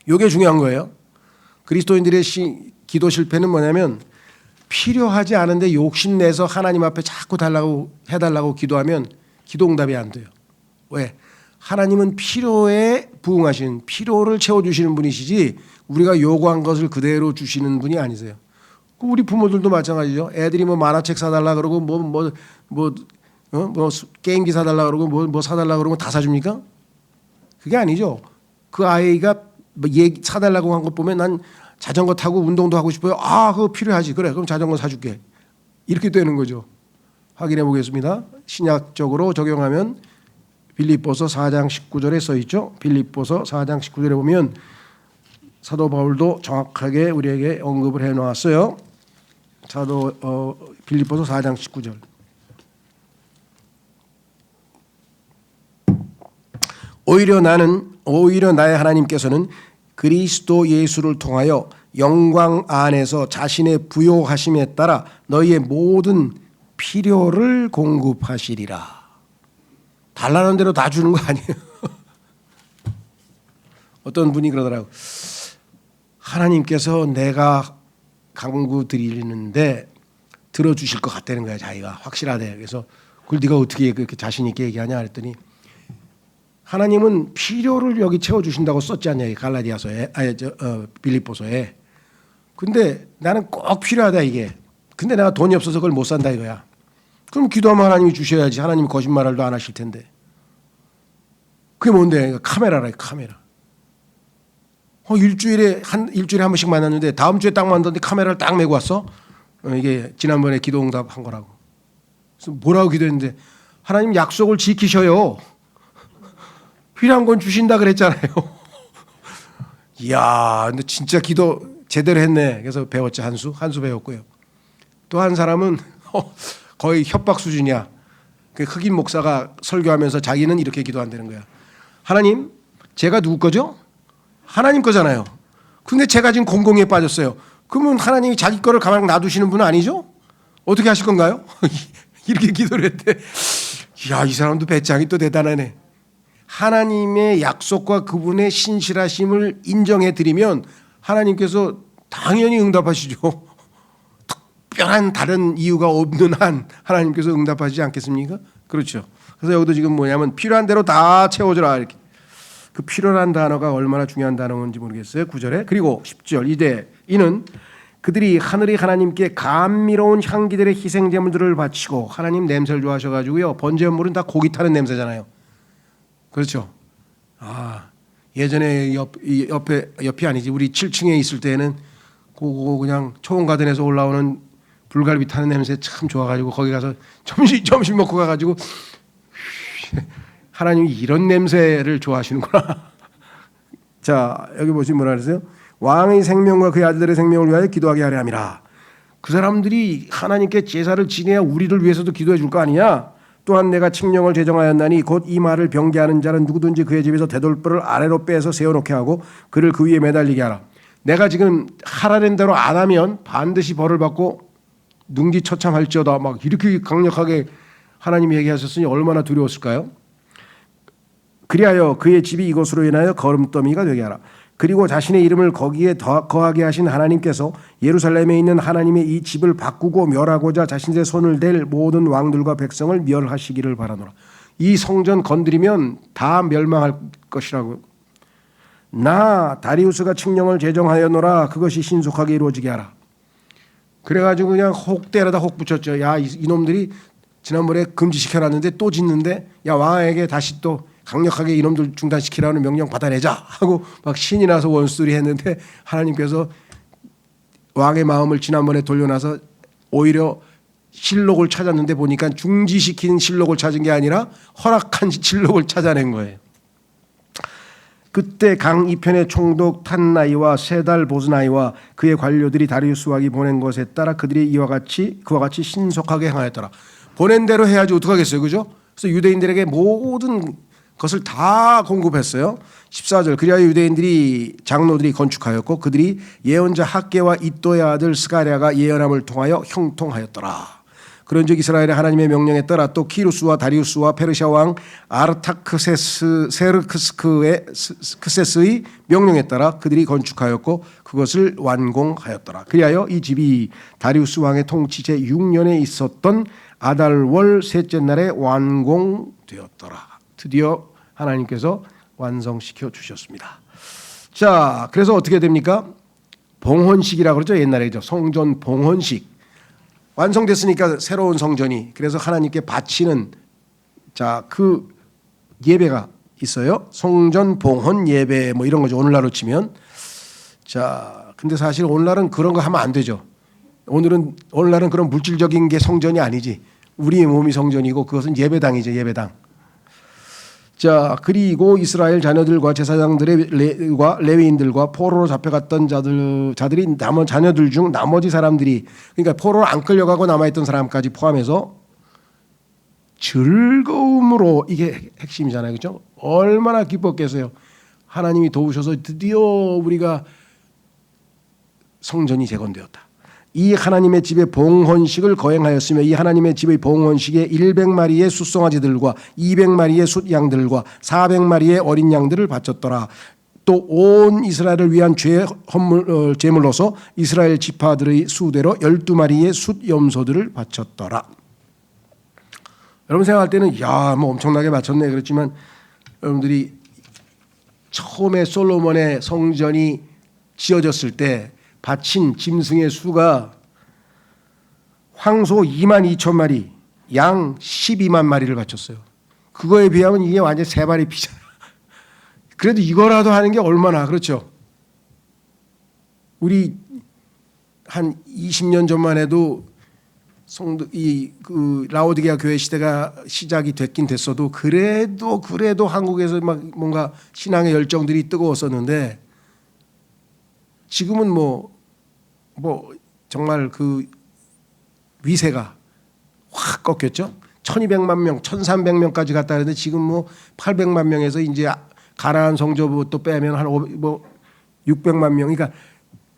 S1: 이게 중요한 거예요. 그리스도인들의 기도 실패는 뭐냐면 필요하지 않은데 욕심내서 하나님 앞에 자꾸 해달라고 기도하면 기도 응답이 안 돼요. 왜? 하나님은 필요에 부응하시는 필요를 채워주시는 분이시지 우리가 요구한 것을 그대로 주시는 분이 아니세요. 우리 부모들도 마찬가지죠. 애들이 뭐 만화책 사달라 그러고 뭐 게임기 사달라 그러고 뭐 사달라 그러고 다 사줍니까? 그게 아니죠. 그 아이가 사달라고 한 것 보면 난 자전거 타고 운동도 하고 싶어요. 아, 그거 필요하지. 그래, 그럼 자전거 사줄게. 이렇게 되는 거죠. 확인해 보겠습니다. 신약적으로 적용하면 빌립보서 4장 19절에 써 있죠. 빌립보서 4장 19절에 보면 사도 바울도 정확하게 우리에게 언급을 해 놓았어요. 빌립보서 4장 19절. 오히려 나의 하나님께서는 그리스도 예수를 통하여 영광 안에서 자신의 부요하심에 따라 너희의 모든 필요를 공급하시리라. 달라는 대로 다 주는 거 아니에요. 어떤 분이 그러더라고. 하나님께서 내가 강구 드리는데 들어주실 것 같다는 거야. 자기가 확실하대. 그래서 그걸 네가 어떻게 그렇게 자신 있게 얘기하냐 그랬더니 하나님은 필요를 여기 채워주신다고 썼지 않냐. 갈라디아서에 빌립보서에. 근데 나는 꼭 필요하다 이게. 근데 내가 돈이 없어서 그걸 못 산다 이거야. 그럼 기도하면 하나님이 주셔야지. 하나님이 거짓말도 안 하실 텐데. 그게 뭔데? 카메라라. 카메라. 일주일에 한 번씩 만났는데 다음 주에 딱 만났는데 카메라를 딱 메고 왔어. 이게 지난번에 기도응답 한 거라고. 그래서 뭐라고 기도했는데 하나님 약속을 지키셔요. 필요한 건 주신다 그랬잖아요. 이야, 근데 진짜 기도 제대로 했네. 그래서 배웠지. 한 수 배웠고요. 또 한 사람은 거의 협박 수준이야. 그 흑인 목사가 설교하면서 자기는 이렇게 기도한다는 거야. 하나님, 제가 누구 거죠? 하나님 거잖아요. 근데 제가 지금 공공에 빠졌어요. 그러면 하나님이 자기 거를 가만히 놔두시는 분은 아니죠? 어떻게 하실 건가요? 이렇게 기도를 했대. 이야, 이 사람도 배짱이 또 대단하네. 하나님의 약속과 그분의 신실하심을 인정해 드리면 하나님께서 당연히 응답하시죠. 특별한 다른 이유가 없는 한 하나님께서 응답하시지 않겠습니까? 그렇죠. 그래서 여기도 지금 뭐냐면 필요한 대로 다 채워줘라 이렇게. 그 필요한 단어가 얼마나 중요한 단어인지 모르겠어요. 9절에. 그리고 10절. 이는 그들이 하늘의 하나님께 감미로운 향기들의 희생제물들을 바치고 하나님 냄새를 좋아하셔가지고요. 번제물은 다 고기 타는 냄새잖아요. 그렇죠. 예전에 옆이 아니지. 우리 7층에 있을 때는 그냥 초원가든에서 올라오는 불갈비 타는 냄새 참 좋아가지고 거기 가서 점심 먹고 가가지고 하나님이 이런 냄새를 좋아하시는구나. 자, 여기 보시면 뭐라 그러세요? 왕의 생명과 그의 아들들의 생명을 위하여 기도하게 하려 함이라. 그 사람들이 하나님께 제사를 지내야 우리를 위해서도 기도해 줄 거 아니냐. 또한 내가 칙령을 제정하였나니 곧 이 말을 병개하는 자는 누구든지 그의 집에서 대돌보를 아래로 빼서 세워놓게 하고 그를 그 위에 매달리게 하라. 내가 지금 하라는 대로 안 하면 반드시 벌을 받고 능지처참할지어다. 막 이렇게 강력하게 하나님이 얘기하셨으니 얼마나 두려웠을까요? 그리하여 그의 집이 이것으로 인하여 거름더미가 되게 하라. 그리고 자신의 이름을 거기에 거하게 하신 하나님께서 예루살렘에 있는 하나님의 이 집을 바꾸고 멸하고자 자신의 손을 댈 모든 왕들과 백성을 멸하시기를 바라노라. 이 성전 건드리면 다 멸망할 것이라고. 나 다리우스가 칙령을 제정하였노라. 그것이 신속하게 이루어지게 하라. 그래가지고 그냥 혹 때려다 혹 붙였죠. 야, 이놈들이 지난번에 금지시켜놨는데 또 짓는데, 야, 왕에게 다시 또 강력하게 이놈들 중단시키라는 명령 받아내자 하고 막 신이 나서 원수들이 했는데, 하나님께서 왕의 마음을 지난번에 돌려놔서 오히려 실록을 찾았는데 보니까 중지시킨 실록을 찾은 게 아니라 허락한 실록을 찾아낸 거예요. 그때 강 이편의 총독 탄나이와 세달 보스나이와 그의 관료들이 다리우스 왕이 보낸 것에 따라 그들이 그와 같이 신속하게 행하였더라. 보낸 대로 해야지 어떡하겠어요, 그죠? 그래서 유대인들에게 모든 것을 다 공급했어요. 14절 그리하여 유대인들이 장로들이 건축하였고 그들이 예언자 학개와 이도의 아들 스가랴가 예언함을 통하여 형통하였더라. 그런즉 이스라엘의 하나님의 명령에 따라 또 키루스와 다리우스와 페르시아 왕 아르타크세스의 명령에 따라 그들이 건축하였고 그것을 완공하였더라. 그리하여 이 집이 다리우스 왕의 통치 제6년에 있었던 아달월 셋째 날에 완공되었더라. 드디어 하나님께서 완성시켜 주셨습니다. 자, 그래서 어떻게 됩니까? 봉헌식이라고 그러죠. 옛날에죠. 성전 봉헌식. 완성됐으니까 새로운 성전이, 그래서 하나님께 바치는 그 예배가 있어요. 성전 봉헌 예배 뭐 이런 거죠. 오늘날로 치면. 자, 근데 사실 오늘날은 그런 거 하면 안 되죠. 오늘날은 그런 물질적인 게 성전이 아니지. 우리의 몸이 성전이고 그것은 예배당이죠. 예배당. 자, 그리고 이스라엘 자녀들과 제사장들과 레위인들과 포로로 잡혀갔던 자들이 자녀들 중 나머지 사람들이, 그러니까 포로로 안 끌려가고 남아있던 사람까지 포함해서 즐거움으로, 이게 핵심이잖아요, 그렇죠? 얼마나 기뻤겠어요. 하나님이 도우셔서 드디어 우리가 성전이 재건되었다. 이 하나님의 집의 봉헌식을 거행하였으며 이 하나님의 집의 봉헌식에 100마리의 숫송아지들과 200마리의 숫양들과 400마리의 어린 양들을 바쳤더라. 또 온 이스라엘을 위한 제물로서 이스라엘 지파들의 수대로 12마리의 숫염소들을 바쳤더라. 여러분 생각할 때는 뭐 엄청나게 바쳤네. 그렇지만 여러분들이 처음에 솔로몬의 성전이 지어졌을 때 바친 짐승의 수가 황소 22,000마리, 양 12만 마리를 바쳤어요. 그거에 비하면 이게 완전 세 마리 피잖아요. 그래도 이거라도 하는 게 얼마나, 그렇죠? 우리 한 20년 전만 해도 그 라오디게아 교회 시대가 시작이 됐긴 됐어도 그래도 한국에서 막 뭔가 신앙의 열정들이 뜨거웠었는데, 지금은 뭐 정말 그 위세가 확 꺾였죠. 1200만 명, 1300명까지 갔다 그랬는데 지금 뭐 800만 명에서 이제 가나안 성전부터 빼면 한 600만 명. 그러니까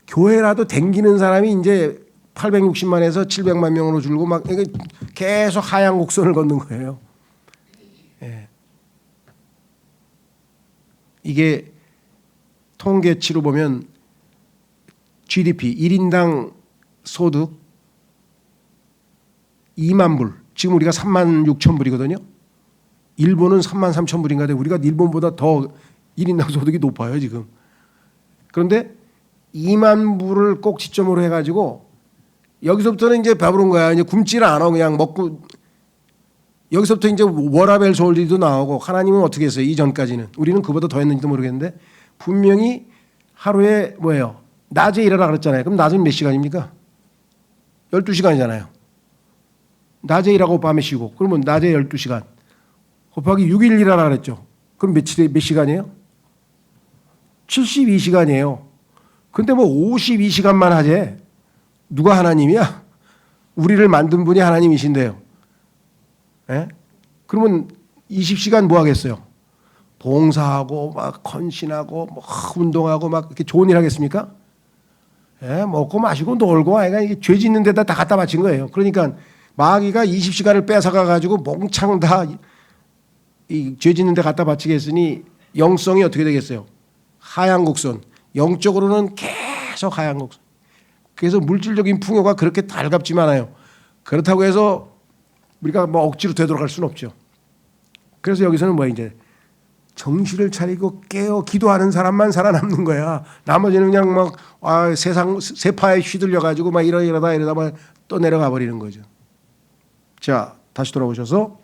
S1: 교회라도 댕기는 사람이 이제 860만에서 700만 명으로 줄고 막 계속 하향 곡선을 걷는 거예요. 예. 이게 통계치로 보면 GDP 1인당 소득 2만 불. 지금 우리가 3만 6천 불이거든요. 일본은 3만 3천 불인가인데 우리가 일본보다 더 1인당 소득이 높아요 지금. 그런데 2만 불을 꼭 지점으로 해가지고 여기서부터는 이제 배부른 거야. 이제 굶지를 않아. 그냥 먹고 여기서부터 이제 워라벨 솔리도 나오고. 하나님은 어떻게 했어요? 이전까지는. 우리는 그보다 더 했는지도 모르겠는데 분명히 하루에 뭐예요? 낮에 일하라 그랬잖아요. 그럼 낮은 몇 시간입니까? 12시간이잖아요. 낮에 일하고 밤에 쉬고. 그러면 낮에 12시간. 곱하기 6일 일하라 그랬죠. 그럼 몇 시간이에요? 72시간이에요. 근데 뭐 52시간만 하재. 누가 하나님이야? 우리를 만든 분이 하나님이신데요. 예? 그러면 20시간 뭐 하겠어요? 봉사하고 막 헌신하고 뭐 운동하고 막 이렇게 좋은 일 하겠습니까? 예? 먹고 마시고 놀고 아이가 이게 죄 짓는 데다 다 갖다 바친 거예요. 그러니까 마귀가 20시간을 뺏어가 가지고 몽창 다 이 죄 짓는 데 갖다 바치겠으니 영성이 어떻게 되겠어요? 하향 곡선. 영적으로는 계속 하향 곡선. 그래서 물질적인 풍요가 그렇게 달갑지 않아요. 그렇다고 해서 우리가 뭐 억지로 되돌아갈 수는 없죠. 그래서 여기서는 뭐 이제 정신을 차리고 깨어 기도하는 사람만 살아남는 거야. 나머지는 그냥 막 세상 세파에 휘둘려 가지고 막 이러다 막 또 내려가 버리는 거죠. 자, 다시 돌아오셔서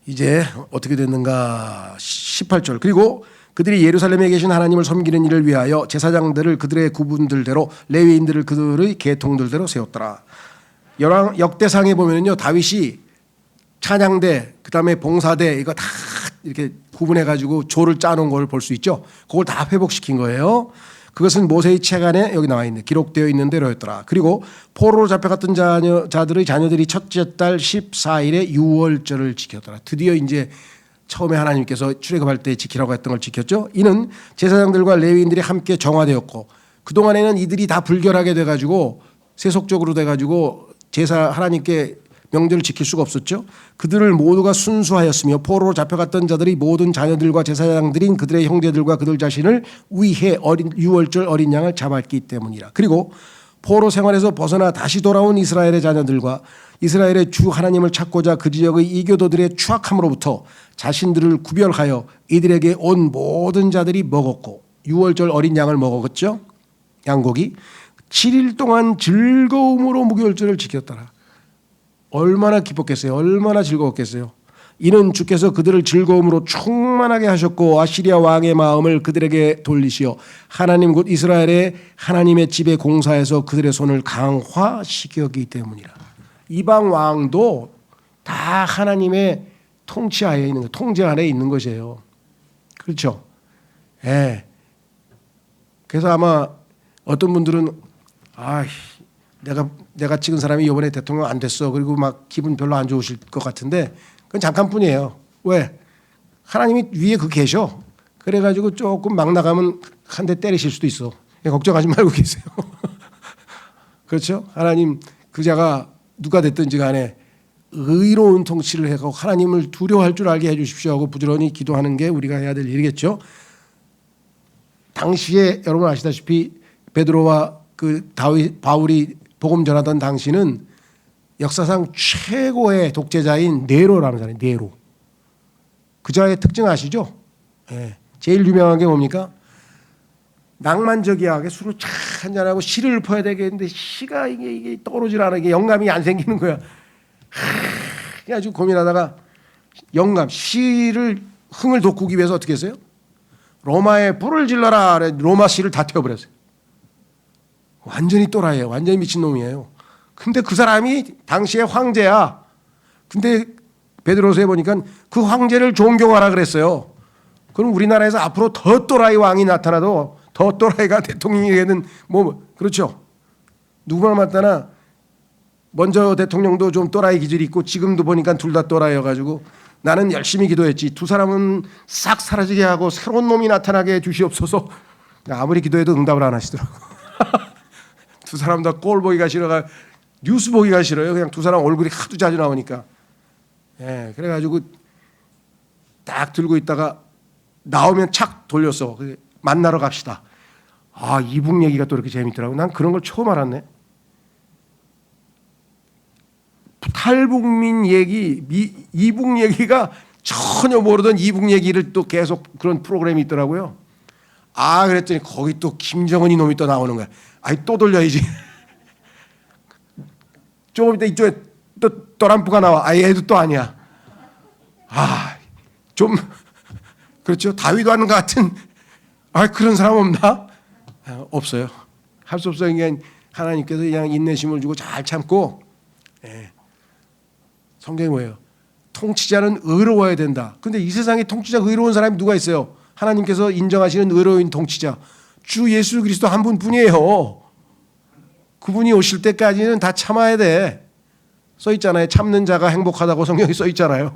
S1: 이제 어떻게 됐는가 18절. 그리고 그들이 예루살렘에 계신 하나님을 섬기는 일을 위하여 제사장들을 그들의 구분들대로 레위인들을 그들의 계통들대로 세웠더라. 역대상에 보면요 다윗이 찬양대 그다음에 봉사대 이거 다 이렇게 구분해 가지고 조를 짜놓은 걸 볼 수 있죠. 그걸 다 회복시킨 거예요. 그것은 모세의 책 안에 여기 나와 있는 기록되어 있는 대로였더라. 그리고 포로로 잡혀갔던 자들의 자녀들이 첫째 달 14일에 유월절을 지켰더라. 드디어 이제 처음에 하나님께서 출애굽할 때 지키라고 했던 걸 지켰죠. 이는 제사장들과 레위인들이 함께 정화되었고 그동안에는 이들이 다 불결하게 돼가지고 세속적으로 돼가지고 제사 하나님께 명절을 지킬 수가 없었죠. 그들을 모두가 순수하였으며 포로로 잡혀갔던 자들이 모든 자녀들과 제사장들인 그들의 형제들과 그들 자신을 위해 유월절 어린 양을 잡았기 때문이라. 그리고 포로 생활에서 벗어나 다시 돌아온 이스라엘의 자녀들과 이스라엘의 주 하나님을 찾고자 그 지역의 이교도들의 추악함으로부터 자신들을 구별하여 이들에게 온 모든 자들이 먹었고 유월절 어린 양을 먹었죠. 양고기 7일 동안 즐거움으로 무교월절을 지켰더라. 얼마나 기뻤겠어요. 얼마나 즐거웠겠어요. 이는 주께서 그들을 즐거움으로 충만하게 하셨고 아시리아 왕의 마음을 그들에게 돌리시어 하나님 곧 이스라엘의 하나님의 집에 공사해서 그들의 손을 강화시켰기 때문이라. 이방 왕도 다 하나님의 통치하에 있는 거, 통제 안에 있는 것이에요. 그렇죠? 예. 그래서 아마 어떤 분들은 내가 찍은 사람이 이번에 대통령 안 됐어. 그리고 막 기분 별로 안 좋으실 것 같은데 그건 잠깐뿐이에요. 왜? 하나님이 위에 그 계셔. 그래가지고 조금 막 나가면 한 대 때리실 수도 있어. 걱정하지 말고 계세요. 그렇죠? 하나님 그 자가 누가 됐든지 간에 의로운 통치를 해가고 하나님을 두려워할 줄 알게 해주십시오 하고 부지런히 기도하는 게 우리가 해야 될 일이겠죠. 당시에 여러분 아시다시피 베드로와 그 바울이 복음 전하던 당시는 역사상 최고의 독재자인 네로라는 사람이 네로. 그 자의 특징 아시죠? 예. 제일 유명한 게 뭡니까? 낭만적이야. 술을 쫙 한잔하고 시를 읊어야 되겠는데 시가 이게 떠오르질 않아. 이게 영감이 안 생기는 거야. 아주 고민하다가 영감, 시를 흥을 돋구기 위해서 어떻게 했어요? 로마에 불을 질러라. 로마 시를 다 태워버렸어요. 완전히 또라이예요. 완전히 미친놈이에요. 근데 그 사람이 당시의 황제야. 근데 베드로서에 보니까 그 황제를 존경하라 그랬어요. 그럼 우리나라에서 앞으로 더 또라이 왕이 나타나도 더 또라이가 대통령이 되는 뭐 그렇죠. 누구나 맞다나 먼저 대통령도 좀 또라이 기질이 있고 지금도 보니까 둘 다 또라이여가지고 나는 열심히 기도했지. 두 사람은 싹 사라지게 하고 새로운 놈이 나타나게 해 주시옵소서. 아무리 기도해도 응답을 안 하시더라고. 두 사람 다 꼴 보기가 싫어가 뉴스 보기가 싫어요. 그냥 두 사람 얼굴이 하도 자주 나오니까. 예, 그래가지고 딱 들고 있다가 나오면 착 돌렸어. 만나러 갑시다. 이북 얘기가 또 이렇게 재밌더라고. 난 그런 걸 처음 알았네. 탈북민 얘기, 이북 얘기가 전혀 모르던 이북 얘기를 또 계속 그런 프로그램이 있더라고요. 그랬더니 거기 또 김정은이 놈이 또 나오는 거야. 또 돌려야지. 조금 이따 이쪽에 또 또람프가 나와. 얘도 또 아니야. 좀 그렇죠. 다윗 왕 같은 그런 사람 없나? 없어요. 할 수 없어요. 그냥 하나님께서 그냥 인내심을 주고 잘 참고. 성경이 뭐예요? 통치자는 의로워야 된다. 근데 이 세상에 통치자 의로운 사람이 누가 있어요? 하나님께서 인정하시는 의로운 통치자. 주 예수 그리스도 한 분뿐이에요. 그분이 오실 때까지는 다 참아야 돼. 써 있잖아요. 참는 자가 행복하다고 성경에 써 있잖아요.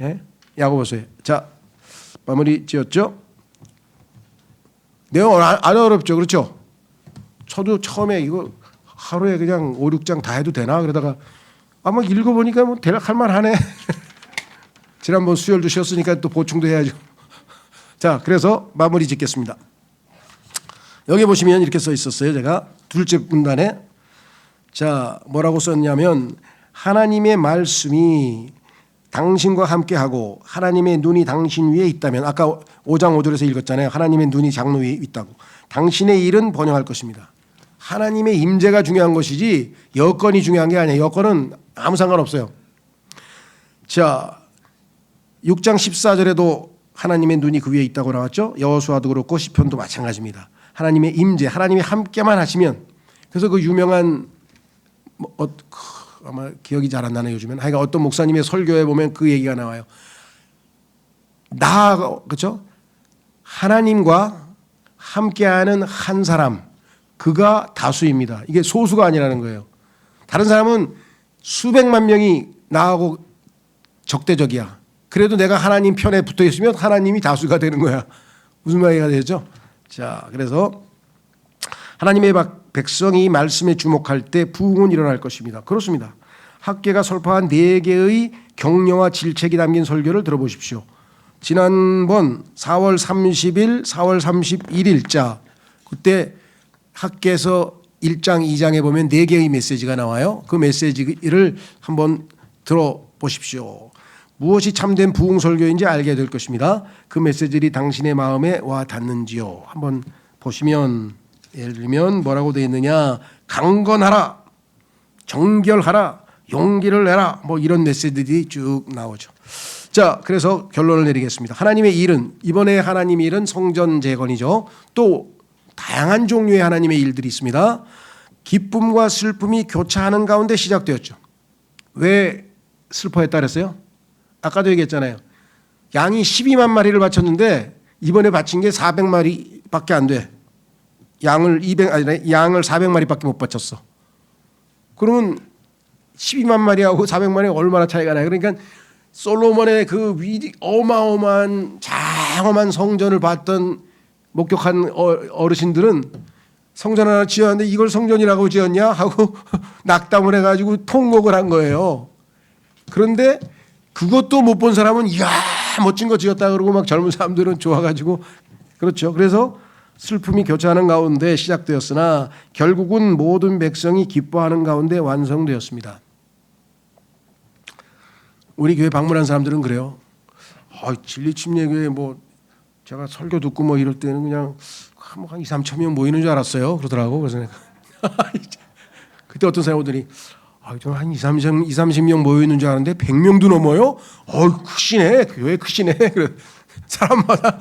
S1: 예? 야고보서에. 자, 마무리 지었죠? 내용 안 어렵죠, 그렇죠? 저도 처음에 이거 하루에 그냥 5, 6장 다 해도 되나 그러다가 아마 읽어보니까 뭐 대략 할 만하네. 지난번 수요일도 쉬었으니까 또 보충도 해야죠. 자, 그래서 마무리 짓겠습니다. 여기 보시면 이렇게 써 있었어요. 제가 둘째 문단에 자 뭐라고 썼냐면 하나님의 말씀이 당신과 함께하고 하나님의 눈이 당신 위에 있다면 아까 5장 5절에서 읽었잖아요. 하나님의 눈이 장로 위에 있다고. 당신의 일은 번영할 것입니다. 하나님의 임재가 중요한 것이지 여건이 중요한 게 아니에요. 여건은 아무 상관없어요. 자 6장 14절에도 하나님의 눈이 그 위에 있다고 나왔죠. 여호수아도 그렇고 시편도 마찬가지입니다. 하나님의 임재, 하나님이 함께만 하시면 그래서 그 유명한 아마 기억이 잘 안 나네요 요즘엔. 하여간 어떤 목사님의 설교에 보면 그 얘기가 나와요. 그렇죠? 하나님과 함께하는 한 사람 그가 다수입니다. 이게 소수가 아니라는 거예요. 다른 사람은 수백만 명이 나하고 적대적이야. 그래도 내가 하나님 편에 붙어 있으면 하나님이 다수가 되는 거야. 무슨 말이가 되죠? 자, 그래서 하나님의 백성이 말씀에 주목할 때 부흥은 일어날 것입니다. 그렇습니다. 학계가 설파한 4개의 격려와 질책이 담긴 설교를 들어보십시오. 지난번 4월 30일, 4월 31일자 그때 학계에서 1장, 2장에 보면 4개의 메시지가 나와요. 그 메시지를 한번 들어보십시오. 무엇이 참된 부흥 설교인지 알게 될 것입니다. 그 메시지들이 당신의 마음에 와 닿는지요. 한번 보시면 예를 들면 뭐라고 되어 있느냐. 강건하라, 정결하라, 용기를 내라 뭐 이런 메시지들이 쭉 나오죠. 자, 그래서 결론을 내리겠습니다. 하나님의 일은 이번에 하나님의 일은 성전 재건이죠. 또 다양한 종류의 하나님의 일들이 있습니다. 기쁨과 슬픔이 교차하는 가운데 시작되었죠. 왜 슬퍼했다 그랬어요? 아까도 얘기했잖아요. 양이 12만 마리를 바쳤는데 이번에 바친 게 400마리밖에 안 돼. 양을 400마리밖에 못 바쳤어. 그러면 12만 마리하고 400마리 얼마나 차이가 나요? 그러니까 솔로몬의 그 어마어마한 장엄한 성전을 봤던 목격한 어르신들은 성전 하나 지었는데 이걸 성전이라고 지었냐 하고 낙담을 해가지고 통곡을 한 거예요. 그런데 그것도 못 본 사람은 이야 멋진 거 지었다 그러고 막 젊은 사람들은 좋아가지고 그렇죠. 그래서 슬픔이 교차하는 가운데 시작되었으나 결국은 모든 백성이 기뻐하는 가운데 완성되었습니다. 우리 교회 방문한 사람들은 그래요. 진리침례교회 뭐 제가 설교 듣고 뭐 이럴 때는 그냥 한 2, 3천 명 모이는 줄 알았어요. 그러더라고. 그래서 내가 그때 어떤 사람들이 저는 한 2, 30명 모여있는 줄 알았는데 100명도 넘어요? 크시네. 교회 크시네. 사람마다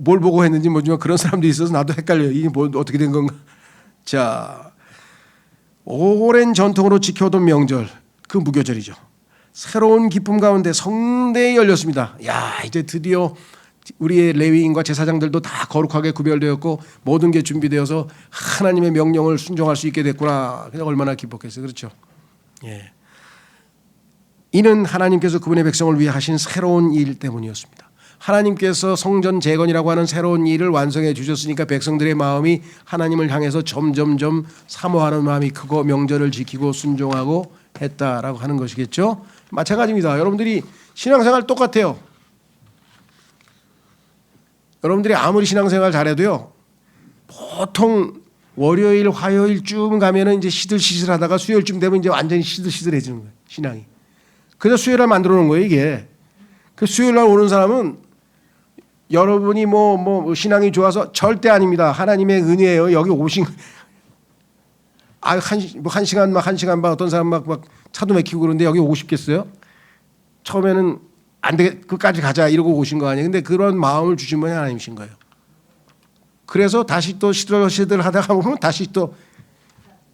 S1: 뭘 보고 했는지 뭐지만 그런 사람들이 있어서 나도 헷갈려요. 이게 뭐 어떻게 된 건가. 자, 오랜 전통으로 지켜오던 명절, 그 무교절이죠. 새로운 기쁨 가운데 성대히 열렸습니다. 야, 이제 드디어 우리의 레위인과 제사장들도 다 거룩하게 구별되었고 모든 게 준비되어서 하나님의 명령을 순종할 수 있게 됐구나. 그냥 얼마나 기뻤겠어요. 그렇죠? 예. 이는 하나님께서 그분의 백성을 위해 하신 새로운 일 때문이었습니다. 하나님께서 성전 재건이라고 하는 새로운 일을 완성해 주셨으니까 백성들의 마음이 하나님을 향해서 점점점 사모하는 마음이 크고 명절을 지키고 순종하고 했다라고 하는 것이겠죠. 마찬가지입니다. 여러분들이 신앙생활 똑같아요. 여러분들이 아무리 신앙생활 잘해도요. 보통 월요일, 화요일 쭉 가면은 이제 시들시들하다가 수요일쯤 되면 이제 완전히 시들시들해지는 거예요. 신앙이. 그래서 수요일날 만들어 놓은 거예요, 이게. 그 수요일날 오는 사람은 여러분이 뭐 신앙이 좋아서 절대 아닙니다. 하나님의 은혜예요. 여기 오신 한 시간 반 어떤 사람 막 차도 막히고 그러는데 여기 오고 싶겠어요? 처음에는 안 되겠 끝까지 가자 이러고 오신 거 아니에요. 근데 그런 마음을 주신 분이 하나님이신 거예요. 그래서 다시 또 시들시들 하다가 보면 다시 또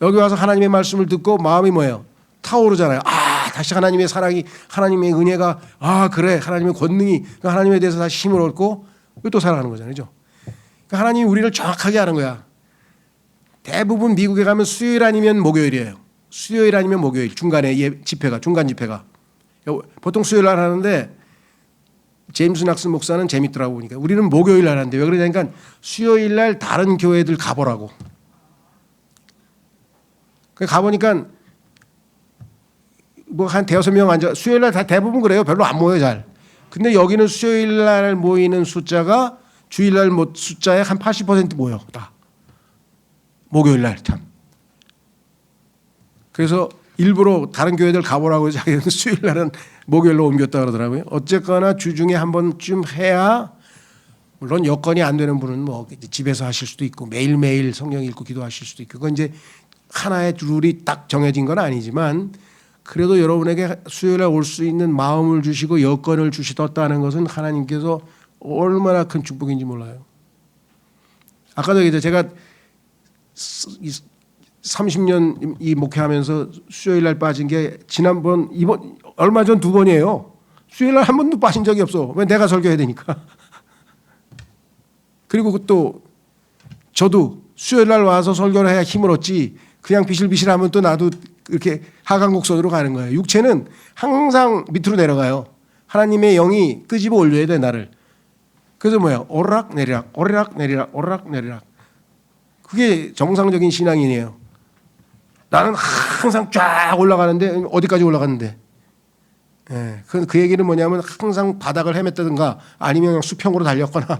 S1: 여기 와서 하나님의 말씀을 듣고 마음이 뭐예요? 타오르잖아요. 다시 하나님의 사랑이, 하나님의 은혜가, 그래, 하나님의 권능이, 하나님에 대해서 다시 힘을 얻고 또 살아가는 거잖아요. 그러니까 하나님이 우리를 정확하게 하는 거야. 대부분 미국에 가면 수요일 아니면 목요일이에요. 수요일 아니면 목요일 중간에 집회가 중간 집회가 보통 수요일 날 하는데 제임스 낙슨 목사는 재밌더라고 보니까 우리는 목요일 날 하는데 왜 그러냐니까 수요일 날 다른 교회들 가보라고. 가보니까 뭐 한 대여섯 명 앉아 수요일 날 다 대부분 그래요. 별로 안 모여 잘. 근데 여기는 수요일 날 모이는 숫자가 주일 날 숫자의 한 80% 모여 다. 목요일 날 참. 그래서 일부러 다른 교회들 가보라고 자기는 수요일 날은 목요일로 옮겼다 그러더라고요. 어쨌거나 주중에 한 번쯤 해야 물론 여건이 안 되는 분은 뭐 집에서 하실 수도 있고 매일매일 성경 읽고 기도하실 수도 있고 그건 이제 하나의 룰이 딱 정해진 건 아니지만 그래도 여러분에게 수요일에 올 수 있는 마음을 주시고 여건을 주시었다는 것은 하나님께서 얼마나 큰 축복인지 몰라요. 아까도 이제 제가 30년 이 목회하면서 수요일 날 빠진 게 지난번 이번 얼마 전 2번이에요. 수요일 날 한 번도 빠진 적이 없어. 왜 내가 설교해야 되니까. 그리고 또 저도 수요일 날 와서 설교를 해야 힘을 얻지. 그냥 비실비실하면 또 나도 이렇게 하강곡선으로 가는 거예요. 육체는 항상 밑으로 내려가요. 하나님의 영이 끄집어 올려야 돼 나를. 그래서 뭐야? 오르락 내리락 오르락 내리락 오르락 내리락. 그게 정상적인 신앙인이에요. 나는 항상 쫙 올라가는데 어디까지 올라갔는데? 예, 그 얘기는 뭐냐면 항상 바닥을 헤맸다든가 아니면 그냥 수평으로 달렸거나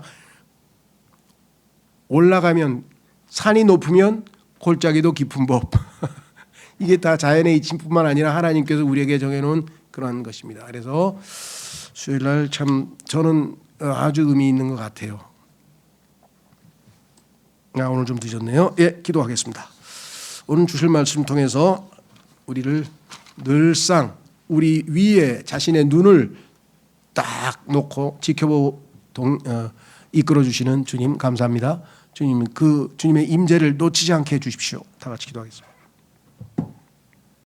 S1: 올라가면 산이 높으면 골짜기도 깊은 법. 이게 다 자연의 이침뿐만 아니라 하나님께서 우리에게 정해놓은 그런 것입니다. 그래서 수요일 날 참 저는 아주 의미 있는 것 같아요. 오늘 좀 늦었네요. 예, 기도하겠습니다. 오늘 주실 말씀 통해서 우리를 늘상 우리 위에 자신의 눈을 딱 놓고 이끌어 주시는 주님 감사합니다. 주님 그 주님의 임재를 놓치지 않게 해 주십시오. 다 같이 기도하겠습니다.